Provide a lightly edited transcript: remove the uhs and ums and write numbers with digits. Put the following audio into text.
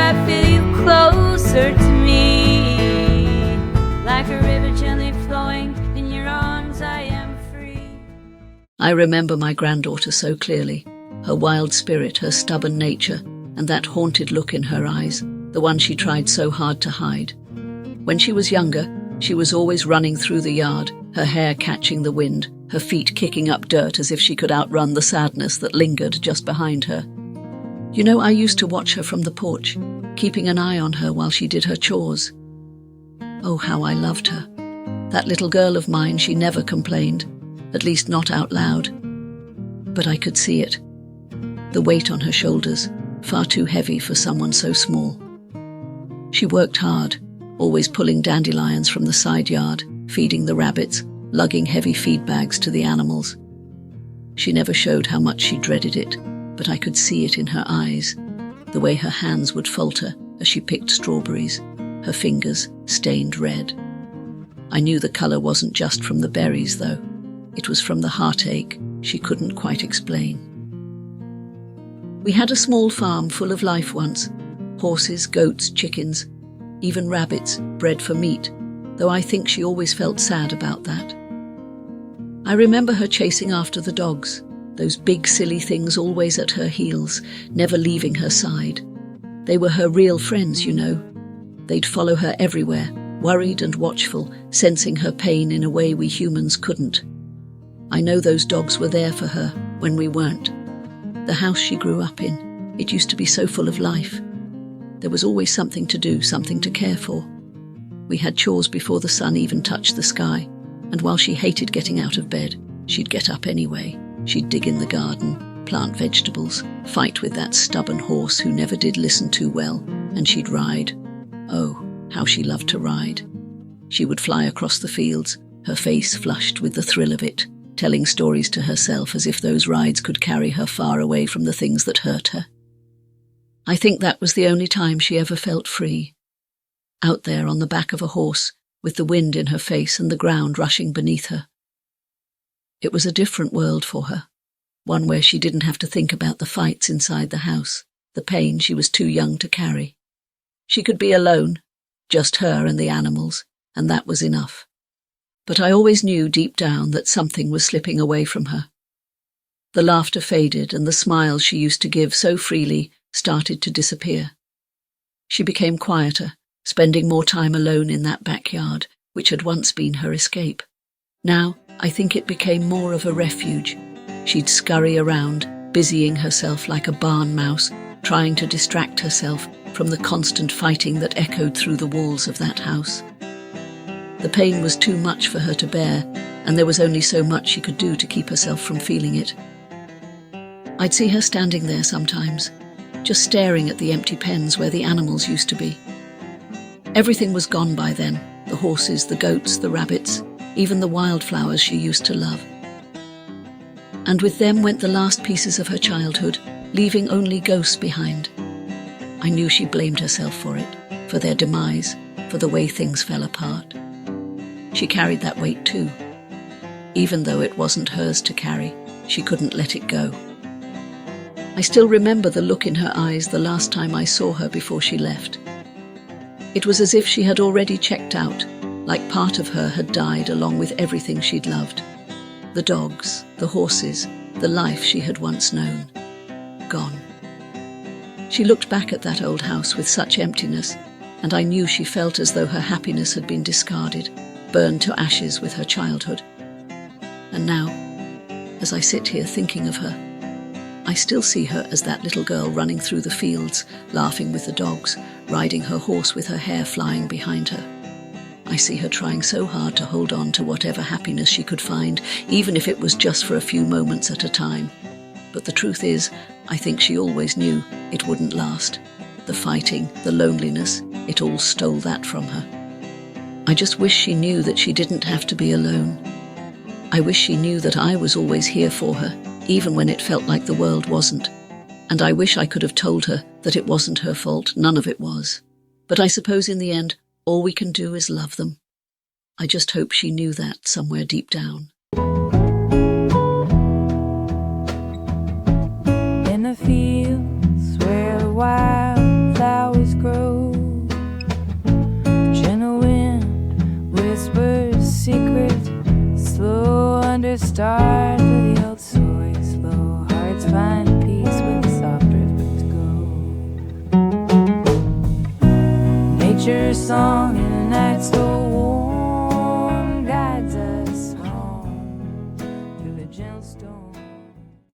I feel you closer to me. Like a river gently flowing in your arms, I am free. I remember my granddaughter so clearly, her wild spirit, her stubborn nature, and that haunted look in her eyes, the one she tried so hard to hide. When she was younger, she was always running through the yard, her hair catching the wind, her feet kicking up dirt as if she could outrun the sadness that lingered just behind her. You know, I used to watch her from the porch, keeping an eye on her while she did her chores. Oh, how I loved her. That little girl of mine, she never complained, at least not out loud. But I could see it. The weight on her shoulders, far too heavy for someone so small. She worked hard, always pulling dandelions from the side yard, feeding the rabbits, lugging heavy feed bags to the animals. She never showed how much she dreaded it, but I could see it in her eyes, the way her hands would falter as she picked strawberries, her fingers stained red. I knew the colour wasn't just from the berries, though. It was from the heartache she couldn't quite explain. We had a small farm full of life once, horses, goats, chickens, even rabbits, bred for meat, though I think she always felt sad about that. I remember her chasing after the dogs, those big silly things always at her heels, never leaving her side. They were her real friends, you know. They'd follow her everywhere, worried and watchful, sensing her pain in a way we humans couldn't. I know those dogs were there for her when we weren't. The house she grew up in, it used to be so full of life. There was always something to do, something to care for. We had chores before the sun even touched the sky, and while she hated getting out of bed, she'd get up anyway. She'd dig in the garden, plant vegetables, fight with that stubborn horse who never did listen too well, and she'd ride. Oh, how she loved to ride. She would fly across the fields, her face flushed with the thrill of it, telling stories to herself as if those rides could carry her far away from the things that hurt her. I think that was the only time she ever felt free. Out there on the back of a horse, with the wind in her face and the ground rushing beneath her. It was a different world for her, one where she didn't have to think about the fights inside the house, the pain she was too young to carry. She could be alone, just her and the animals, and that was enough. But I always knew deep down that something was slipping away from her. The laughter faded and the smiles she used to give so freely started to disappear. She became quieter, spending more time alone in that backyard, which had once been her escape. Now, I think it became more of a refuge. She'd scurry around, busying herself like a barn mouse, trying to distract herself from the constant fighting that echoed through the walls of that house. The pain was too much for her to bear, and there was only so much she could do to keep herself from feeling it. I'd see her standing there sometimes, just staring at the empty pens where the animals used to be. Everything was gone by then, the horses, the goats, the rabbits, even the wildflowers she used to love. And with them went the last pieces of her childhood, leaving only ghosts behind. I knew she blamed herself for it, for their demise, for the way things fell apart. She carried that weight too. Even though it wasn't hers to carry, she couldn't let it go. I still remember the look in her eyes the last time I saw her before she left. It was as if she had already checked out, like part of her had died along with everything she'd loved. The dogs, the horses, the life she had once known. Gone. She looked back at that old house with such emptiness, and I knew she felt as though her happiness had been discarded, burned to ashes with her childhood. And now, as I sit here thinking of her, I still see her as that little girl running through the fields, laughing with the dogs, riding her horse with her hair flying behind her. I see her trying so hard to hold on to whatever happiness she could find, even if it was just for a few moments at a time. But the truth is, I think she always knew it wouldn't last. The fighting, the loneliness, it all stole that from her. I just wish she knew that she didn't have to be alone. I wish she knew that I was always here for her, even when it felt like the world wasn't. And I wish I could have told her that it wasn't her fault, none of it was. But I suppose in the end, all we can do is love them. I just hope she knew that somewhere deep down. In the fields where wild flowers grow, start of the old story slow. Hearts find peace with the soft river to go. Nature's song